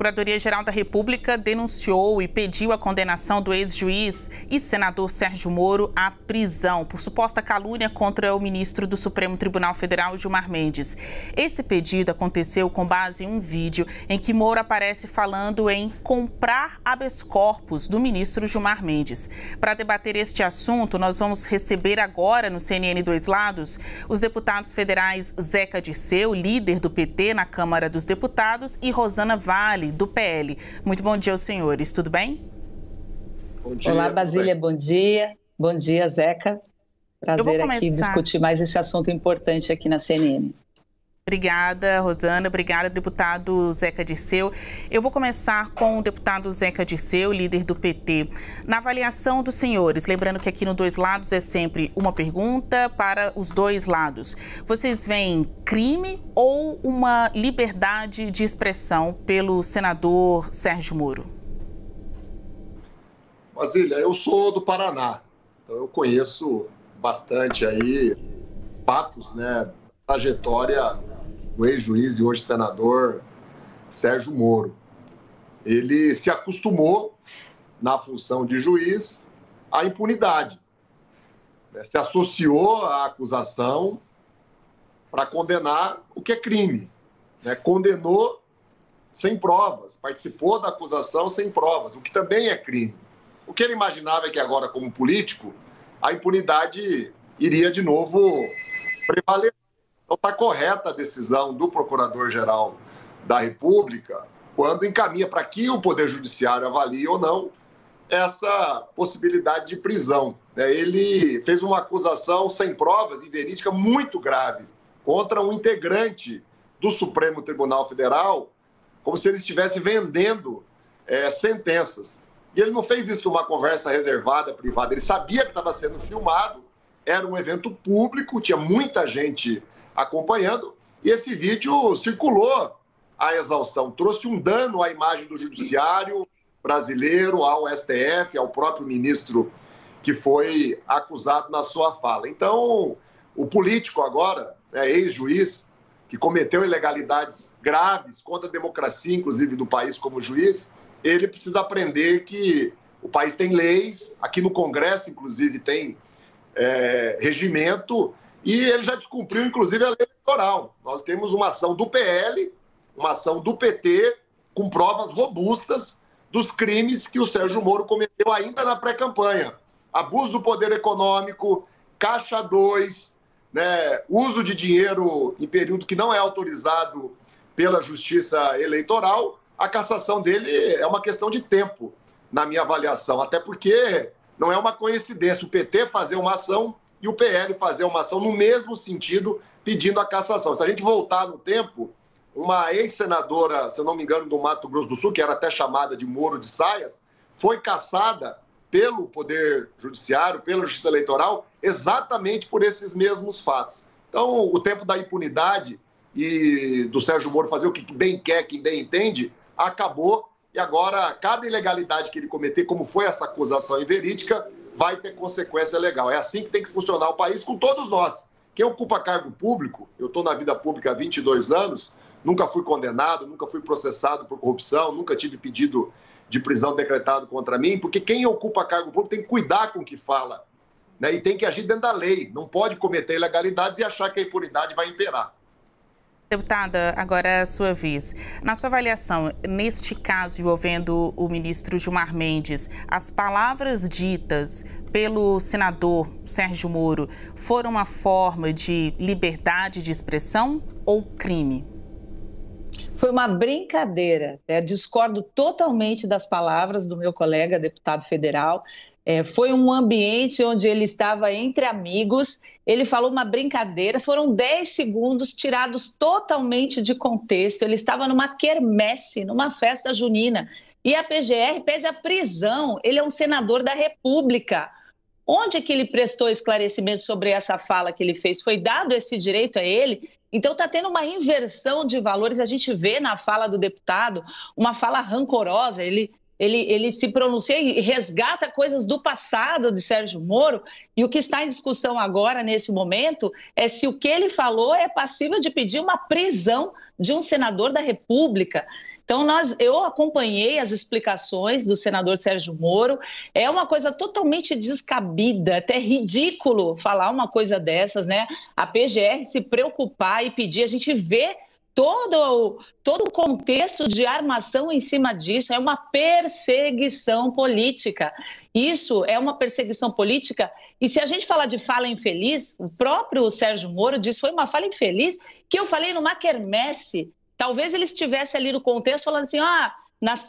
Procuradoria-Geral da República denunciou e pediu a condenação do ex-juiz e senador Sérgio Moro à prisão por suposta calúnia contra o ministro do Supremo Tribunal Federal, Gilmar Mendes. Esse pedido aconteceu com base em um vídeo em que Moro aparece falando em comprar habeas corpus do ministro Gilmar Mendes. Para debater este assunto, nós vamos receber agora no CNN Dois Lados os deputados federais Zeca Dirceu, líder do PT na Câmara dos Deputados, e Rosana Vale, do PL. Muito bom dia aos senhores, tudo bem? Bom dia. Olá, Basília, bom dia. Bom dia, Zeca. Prazer aqui discutir mais esse assunto importante aqui na CNN. Obrigada, Rosana. Obrigada, deputado Zeca Dirceu. Eu vou começar com o deputado Zeca Dirceu, líder do PT. Na avaliação dos senhores, lembrando que aqui no Dois Lados é sempre uma pergunta para os dois lados. Vocês veem crime ou uma liberdade de expressão pelo senador Sérgio Moro? Basília, eu sou do Paraná, então eu conheço bastante aí fatos, né, trajetória do ex-juiz e hoje senador Sérgio Moro. Ele se acostumou, na função de juiz, à impunidade. Se associou à acusação para condenar o que é crime. Condenou sem provas, participou da acusação sem provas, o que também é crime. O que ele imaginava é que agora, como político, a impunidade iria de novo prevalecer. Então, está correta a decisão do Procurador-Geral da República quando encaminha para que o Poder Judiciário avalie ou não essa possibilidade de prisão. Ele fez uma acusação sem provas e verídica muito grave contra um integrante do Supremo Tribunal Federal, como se ele estivesse vendendo sentenças. E ele não fez isso numa conversa reservada, privada. Ele sabia que estava sendo filmado, era um evento público, tinha muita gente acompanhando, e esse vídeo circulou à exaustão, trouxe um dano à imagem do judiciário brasileiro, ao STF, ao próprio ministro que foi acusado na sua fala. Então, o político agora, ex-juiz, que cometeu ilegalidades graves contra a democracia, inclusive do país como juiz, ele precisa aprender que o país tem leis, aqui no Congresso, inclusive, tem regimento, e ele já descumpriu, inclusive, a lei eleitoral. Nós temos uma ação do PL, uma ação do PT, com provas robustas dos crimes que o Sérgio Moro cometeu ainda na pré-campanha. Abuso do poder econômico, Caixa 2, uso de dinheiro em período que não é autorizado pela Justiça Eleitoral. A cassação dele é uma questão de tempo, na minha avaliação, até porque não é uma coincidência o PT fazer uma ação e o PL fazer uma ação no mesmo sentido, pedindo a cassação. Se a gente voltar no tempo, uma ex-senadora, se eu não me engano, do Mato Grosso do Sul, que era até chamada de Moro de Saias, foi cassada pelo Poder Judiciário, pela Justiça Eleitoral, exatamente por esses mesmos fatos. Então, o tempo da impunidade e do Sérgio Moro fazer o que bem quer, quem bem entende, acabou, e agora cada ilegalidade que ele cometer, como foi essa acusação inverídica, vai ter consequência legal. É assim que tem que funcionar o país com todos nós. Quem ocupa cargo público, eu estou na vida pública há 22 anos, nunca fui condenado, nunca fui processado por corrupção, nunca tive pedido de prisão decretado contra mim, porque quem ocupa cargo público tem que cuidar com o que fala, e tem que agir dentro da lei, não pode cometer ilegalidades e achar que a impunidade vai imperar. Deputada, agora é a sua vez. Na sua avaliação, neste caso envolvendo o ministro Gilmar Mendes, as palavras ditas pelo senador Sérgio Moro foram uma forma de liberdade de expressão ou crime? Foi uma brincadeira. Discordo totalmente das palavras do meu colega deputado federal. Foi um ambiente onde ele estava entre amigos, ele falou uma brincadeira, foram 10 segundos tirados totalmente de contexto, ele estava numa quermesse, numa festa junina, e a PGR pede a prisão, ele é um senador da República. Onde é que ele prestou esclarecimento sobre essa fala que ele fez? Foi dado esse direito a ele? Então está tendo uma inversão de valores, a gente vê na fala do deputado uma fala rancorosa, ele se pronuncia e resgata coisas do passado de Sérgio Moro, e o que está em discussão agora, nesse momento, é se o que ele falou é passível de pedir uma prisão de um senador da República. Então, eu acompanhei as explicações do senador Sérgio Moro, é uma coisa totalmente descabida, até ridículo falar uma coisa dessas, né? A PGR se preocupar e pedir, a gente vê todo o contexto de armação em cima disso, é uma perseguição política. Isso é uma perseguição política, e se a gente falar de fala infeliz, o próprio Sérgio Moro disse, foi uma fala infeliz que eu falei numa quermesse. Talvez ele estivesse ali no contexto falando assim,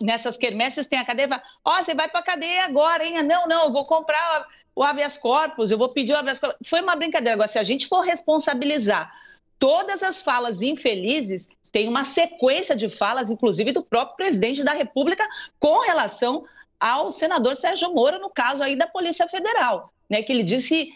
nessas quermesses tem a cadeia, você vai para a cadeia agora, hein? Não, eu vou comprar o habeas corpus, eu vou pedir o habeas corpus. Foi uma brincadeira. Agora, se a gente for responsabilizar todas as falas infelizes, tem uma sequência de falas, inclusive do próprio presidente da República, com relação ao senador Sérgio Moro, no caso aí da Polícia Federal, né, que ele disse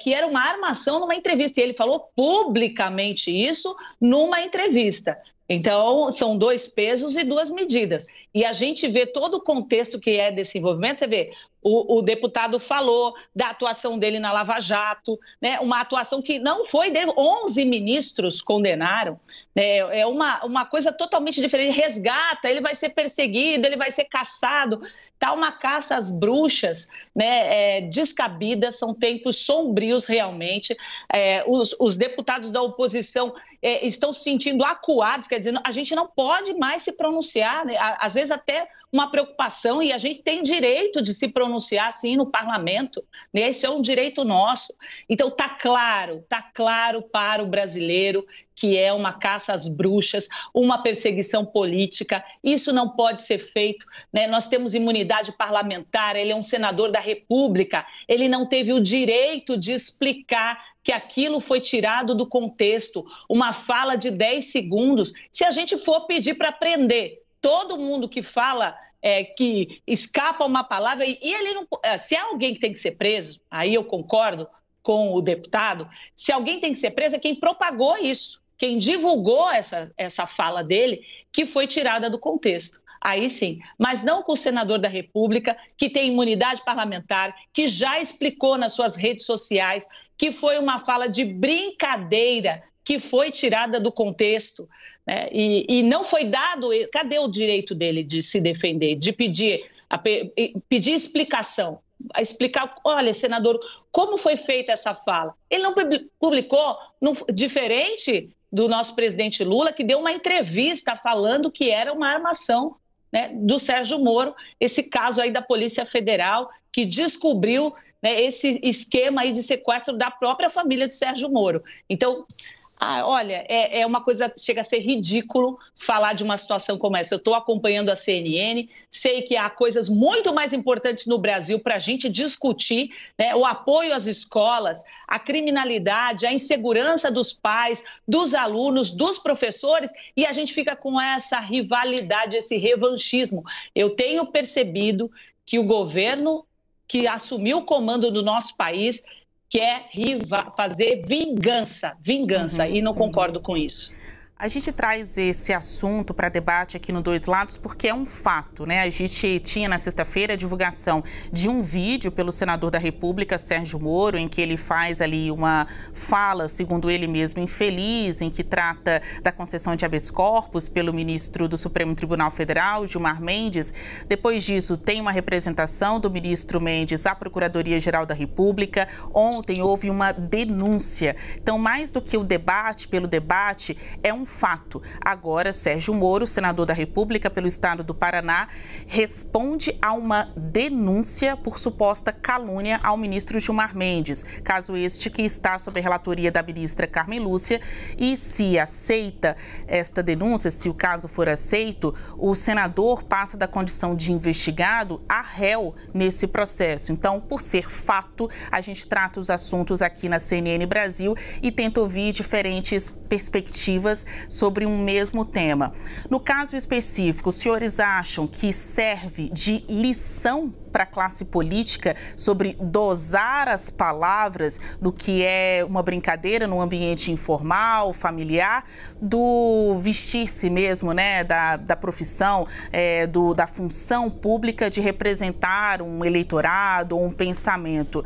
que era uma armação numa entrevista, e ele falou publicamente isso numa entrevista. Então, são 2 pesos e 2 medidas. E a gente vê todo o contexto que é desse envolvimento, você vê, o deputado falou da atuação dele na Lava Jato, né? Uma atuação que não foi dele, 11 ministros condenaram, né? É uma coisa totalmente diferente, resgata, ele vai ser perseguido, ele vai ser caçado, tá uma caça às bruxas, né? Descabida, são tempos sombrios realmente, os deputados da oposição estão se sentindo acuados, quer dizer, a gente não pode mais se pronunciar, né? Às vezes até uma preocupação, e a gente tem direito de se pronunciar, sim, no parlamento, né? Esse é um direito nosso. Então, tá claro para o brasileiro que é uma caça às bruxas, uma perseguição política, isso não pode ser feito, né? Nós temos imunidade parlamentar, ele é um senador da República, ele não teve o direito de explicar que aquilo foi tirado do contexto, uma fala de 10 segundos. Se a gente for pedir para prender todo mundo que fala, que escapa uma palavra, e ele não, se há alguém que tem que ser preso, aí eu concordo com o deputado, se alguém tem que ser preso é quem propagou isso, quem divulgou essa fala dele, que foi tirada do contexto. Aí sim, mas não com o senador da República, que tem imunidade parlamentar, que já explicou nas suas redes sociais que foi uma fala de brincadeira, que foi tirada do contexto, né? E não foi dado, cadê o direito dele de se defender, de pedir explicação, explicar, olha, senador, como foi feita essa fala? Ele não publicou, diferente do nosso presidente Lula, que deu uma entrevista falando que era uma armação, né, do Sérgio Moro, esse caso aí da Polícia Federal, que descobriu, né, esse esquema aí de sequestro da própria família de Sérgio Moro. Então, olha, é uma coisa, chega a ser ridículo falar de uma situação como essa. Eu estou acompanhando a CNN, sei que há coisas muito mais importantes no Brasil para a gente discutir, né? O apoio às escolas, a criminalidade, a insegurança dos pais, dos alunos, dos professores, e a gente fica com essa rivalidade, esse revanchismo. Eu tenho percebido que o governo que assumiu o comando do nosso país quer fazer vingança, e não concordo com isso. A gente traz esse assunto para debate aqui no Dois Lados porque é um fato, né? A gente tinha na sexta-feira a divulgação de um vídeo pelo senador da República, Sérgio Moro, em que ele faz ali uma fala, segundo ele mesmo, infeliz, em que trata da concessão de habeas corpus pelo ministro do Supremo Tribunal Federal, Gilmar Mendes. Depois disso, tem uma representação do ministro Mendes à Procuradoria-Geral da República. Ontem houve uma denúncia. Então, mais do que o debate pelo debate, é um fato. Agora, Sérgio Moro, senador da República pelo estado do Paraná, responde a uma denúncia por suposta calúnia ao ministro Gilmar Mendes, caso este que está sob a relatoria da ministra Carmen Lúcia, e se aceita esta denúncia, se o caso for aceito, o senador passa da condição de investigado a réu nesse processo. Então, por ser fato, a gente trata os assuntos aqui na CNN Brasil e tenta ouvir diferentes perspectivas sobre um mesmo tema. No caso específico, os senhores acham que serve de lição para a classe política sobre dosar as palavras do que é uma brincadeira no ambiente informal, familiar, do vestir-se mesmo, né, da profissão, da função pública de representar um eleitorado ou um pensamento.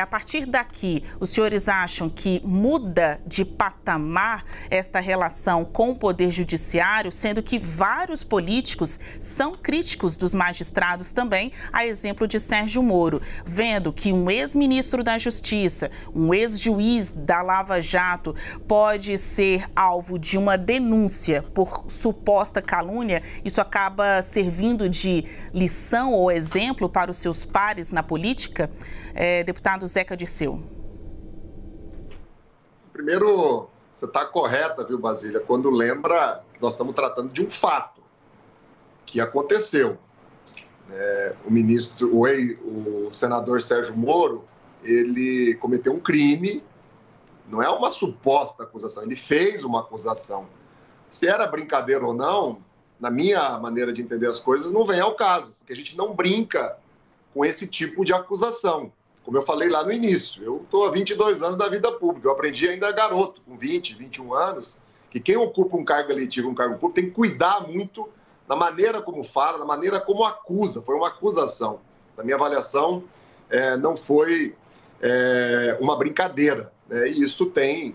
A partir daqui, os senhores acham que muda de patamar esta relação com o Poder Judiciário, sendo que vários políticos são críticos dos magistrados também, a exemplo de Sérgio Moro, vendo que um ex-ministro da Justiça, um ex-juiz da Lava Jato pode ser alvo de uma denúncia por suposta calúnia, isso acaba servindo de lição ou exemplo para os seus pares na política? Deputado Zeca Dirceu. Primeiro, você está correta, viu, Basília, quando lembra que nós estamos tratando de um fato que aconteceu. O senador Sérgio Moro, ele cometeu um crime, não é uma suposta acusação, ele fez uma acusação. Se era brincadeira ou não, na minha maneira de entender as coisas, não vem ao caso, porque a gente não brinca com esse tipo de acusação. Como eu falei lá no início, eu estou há 22 anos da vida pública, eu aprendi ainda garoto, com 20, 21 anos, que quem ocupa um cargo eletivo, um cargo público, tem que cuidar muito na maneira como fala, na maneira como acusa. Foi uma acusação. Na minha avaliação, não foi uma brincadeira, né? E isso tem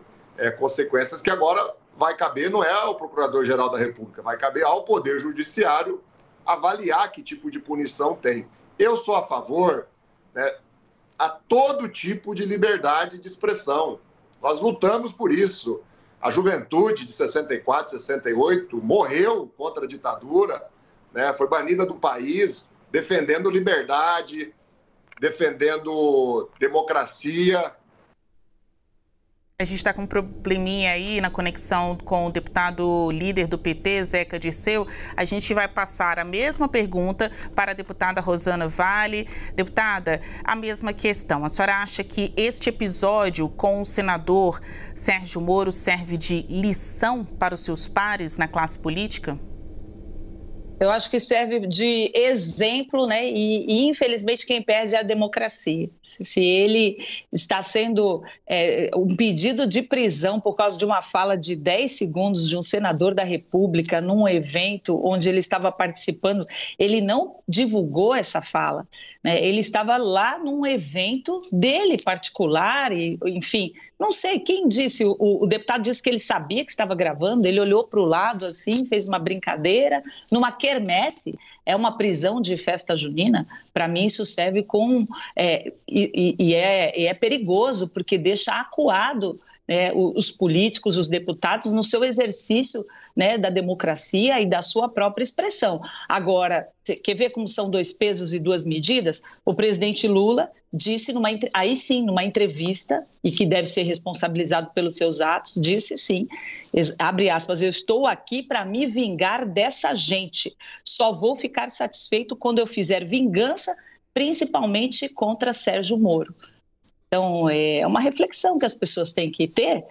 consequências que agora vai caber, não é ao Procurador-Geral da República, vai caber ao Poder Judiciário avaliar que tipo de punição tem. Eu sou a favor, né, a todo tipo de liberdade de expressão. Nós lutamos por isso. A juventude de 64, 68 morreu contra a ditadura, né? Foi banida do país, defendendo liberdade, defendendo democracia. A gente está com um probleminha aí na conexão com o deputado líder do PT, Zeca Dirceu. A gente vai passar a mesma pergunta para a deputada Rosana Vale. Deputada, a mesma questão. A senhora acha que este episódio com o senador Sérgio Moro serve de lição para os seus pares na classe política? Eu acho que serve de exemplo, né? E infelizmente quem perde é a democracia. Se ele está sendo um pedido de prisão por causa de uma fala de 10 segundos de um senador da República num evento onde ele estava participando, ele não divulgou essa fala, né? Ele estava lá num evento dele particular e, enfim, não sei quem disse, o deputado disse que ele sabia que estava gravando, ele olhou para o lado assim, fez uma brincadeira, numa quermesse, é uma prisão de festa junina. Para mim isso serve com... é perigoso, porque deixa acuado, né, os políticos, os deputados, no seu exercício, né, da democracia e da sua própria expressão. Agora, quer ver como são dois pesos e duas medidas? O presidente Lula disse, aí sim, numa entrevista, e que deve ser responsabilizado pelos seus atos, disse sim, abre aspas, eu estou aqui para me vingar dessa gente. Só vou ficar satisfeito quando eu fizer vingança, principalmente contra Sérgio Moro. Então, é uma reflexão que as pessoas têm que ter,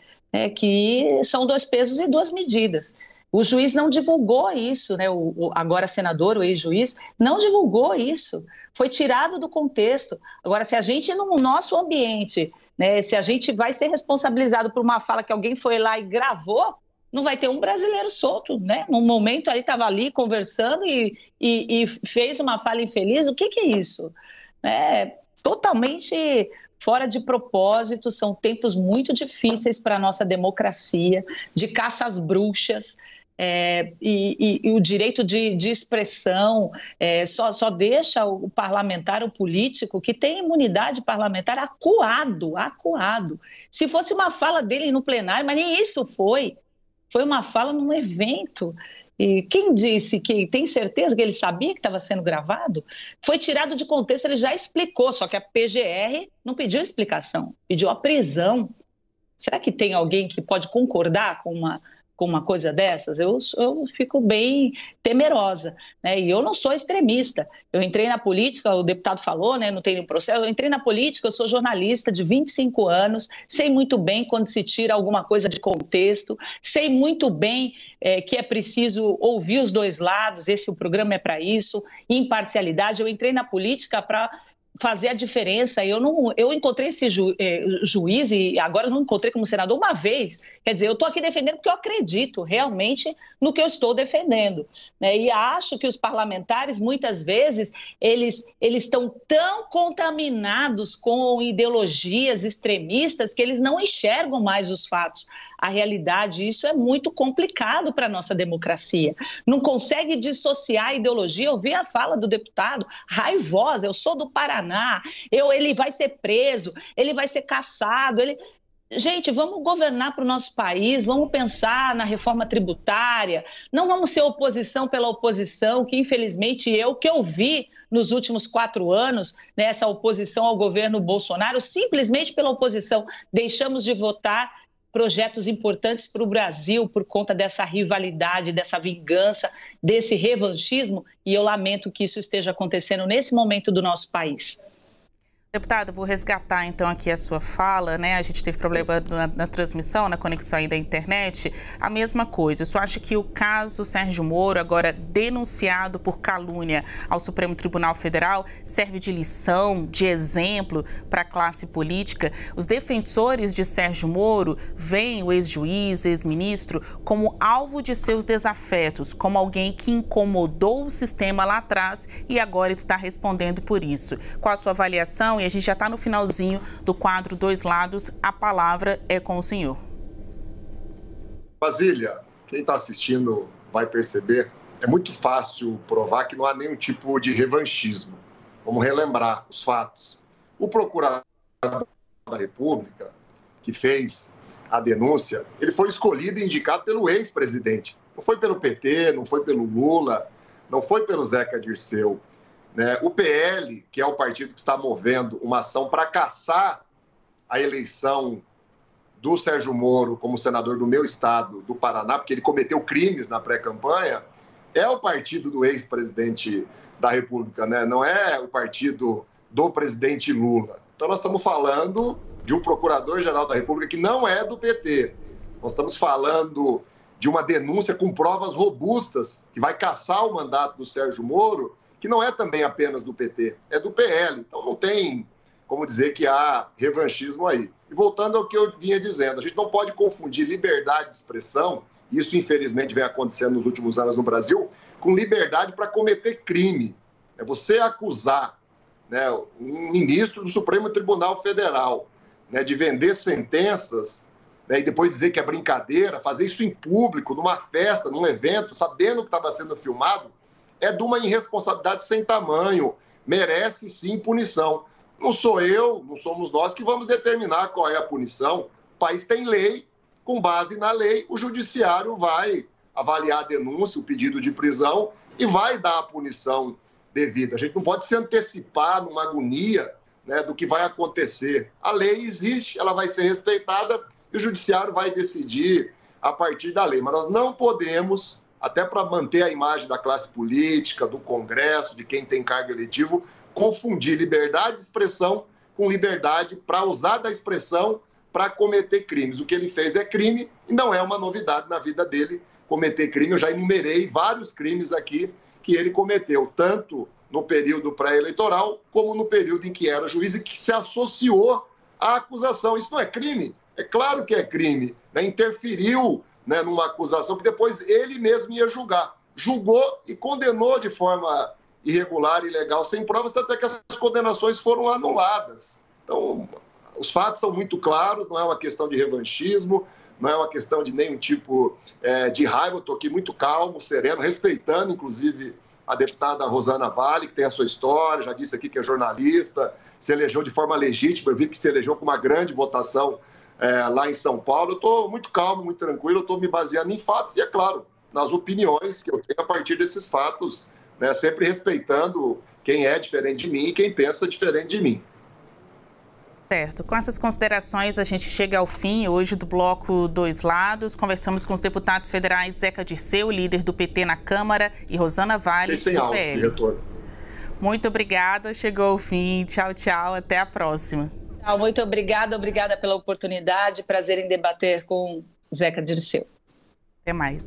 que são dois pesos e duas medidas. O juiz não divulgou isso, né? O agora senador, o ex-juiz, não divulgou isso. Foi tirado do contexto. Agora, se a gente, no nosso ambiente, né, se a gente vai ser responsabilizado por uma fala que alguém foi lá e gravou, não vai ter um brasileiro solto, né? Num momento aí estava ali conversando e fez uma fala infeliz. O que é isso? Totalmente fora de propósito, são tempos muito difíceis para a nossa democracia, de caça às bruxas, e o direito de expressão só deixa o parlamentar, o político, que tem imunidade parlamentar, acuado. Se fosse uma fala dele no plenário, mas nem isso foi uma fala num evento. E quem disse que tem certeza que ele sabia que estava sendo gravado? Foi tirado de contexto, ele já explicou, só que a PGR não pediu explicação, pediu a prisão. Será que tem alguém que pode concordar com com uma coisa dessas? Eu fico bem temerosa, né? E eu não sou extremista. Eu entrei na política, o deputado falou, né? Não tem nenhum processo. Eu entrei na política, eu sou jornalista de 25 anos, sei muito bem quando se tira alguma coisa de contexto, sei muito bem que é preciso ouvir os dois lados, o programa é para isso, imparcialidade. Eu entrei na política para fazer a diferença. Eu encontrei esse juiz, e agora não encontrei como senador uma vez. Quer dizer, eu estou aqui defendendo porque eu acredito realmente no que eu estou defendendo, né? E acho que os parlamentares, muitas vezes, eles estão tão contaminados com ideologias extremistas que eles não enxergam mais os fatos, a realidade. Isso é muito complicado para a nossa democracia. Não consegue dissociar a ideologia. Eu vi a fala do deputado, raivosa: eu sou do Paraná, ele vai ser preso, ele vai ser cassado. Gente, vamos governar para o nosso país, vamos pensar na reforma tributária, não vamos ser oposição pela oposição, que infelizmente que eu vi nos últimos 4 anos, né, essa oposição ao governo Bolsonaro, simplesmente pela oposição, deixamos de votar projetos importantes para o Brasil por conta dessa rivalidade, dessa vingança, desse revanchismo, e eu lamento que isso esteja acontecendo nesse momento do nosso país. Deputado, vou resgatar então aqui a sua fala, né? A gente teve problema na transmissão, na conexão aí da internet. A mesma coisa. O senhor acha que o caso Sérgio Moro, agora denunciado por calúnia ao Supremo Tribunal Federal, serve de lição, de exemplo para a classe política? Os defensores de Sérgio Moro veem o ex-juiz, ex-ministro, como alvo de seus desafetos, como alguém que incomodou o sistema lá atrás e agora está respondendo por isso. Qual a sua avaliação? E a gente já está no finalzinho do quadro Dois Lados. A palavra é com o senhor. Basília, quem está assistindo vai perceber, é muito fácil provar que não há nenhum tipo de revanchismo. Vamos relembrar os fatos. O procurador da República, que fez a denúncia, ele foi escolhido e indicado pelo ex-presidente. Não foi pelo PT, não foi pelo Lula, não foi pelo Zeca Dirceu. O PL, que é o partido que está movendo uma ação para cassar a eleição do Sérgio Moro como senador do meu estado, do Paraná, porque ele cometeu crimes na pré-campanha, é o partido do ex-presidente da República, né? Não é o partido do presidente Lula. Então nós estamos falando de um procurador-geral da República que não é do PT. Nós estamos falando de uma denúncia com provas robustas que vai cassar o mandato do Sérgio Moro, que não é também apenas do PT, é do PL. Então não tem como dizer que há revanchismo aí. E voltando ao que eu vinha dizendo, a gente não pode confundir liberdade de expressão, isso infelizmente vem acontecendo nos últimos anos no Brasil, com liberdade para cometer crime. É você acusar, né, um ministro do Supremo Tribunal Federal, né, de vender sentenças, né, e depois dizer que é brincadeira, fazer isso em público, numa festa, num evento, sabendo que estava sendo filmado, é de uma irresponsabilidade sem tamanho, merece sim punição. Não sou eu, não somos nós que vamos determinar qual é a punição. O país tem lei, com base na lei, o judiciário vai avaliar a denúncia, o pedido de prisão e vai dar a punição devida. A gente não pode se antecipar numa agonia, né, do que vai acontecer. A lei existe, ela vai ser respeitada e o judiciário vai decidir a partir da lei. Mas nós não podemos, até para manter a imagem da classe política, do Congresso, de quem tem cargo eletivo, confundir liberdade de expressão com liberdade para usar da expressão para cometer crimes. O que ele fez é crime e não é uma novidade na vida dele cometer crime. Eu já enumerei vários crimes aqui que ele cometeu, tanto no período pré-eleitoral como no período em que era juiz e que se associou à acusação. Isso não é crime? É claro que é crime, né? Interferiu, né, numa acusação que depois ele mesmo ia julgar. Julgou e condenou de forma irregular, ilegal, sem provas, tanto é que as condenações foram anuladas. Então, os fatos são muito claros, não é uma questão de revanchismo, não é uma questão de nenhum tipo de raiva. Eu estou aqui muito calmo, sereno, respeitando, inclusive, a deputada Rosana Vale, que tem a sua história, já disse aqui que é jornalista, se elegeu de forma legítima, eu vi que se elegeu com uma grande votação lá em São Paulo. Eu estou muito calmo, muito tranquilo, eu estou me baseando em fatos e, é claro, nas opiniões que eu tenho a partir desses fatos, né, sempre respeitando quem é diferente de mim e quem pensa diferente de mim. Certo. Com essas considerações, a gente chega ao fim hoje do bloco Dois Lados. Conversamos com os deputados federais Zeca Dirceu, líder do PT na Câmara, e Rosana Vale, do PL. Diretor. Muito obrigada. Chegou ao fim. Tchau, tchau. Até a próxima. Muito obrigada pela oportunidade. Prazer em debater com Zeca Dirceu. Até mais.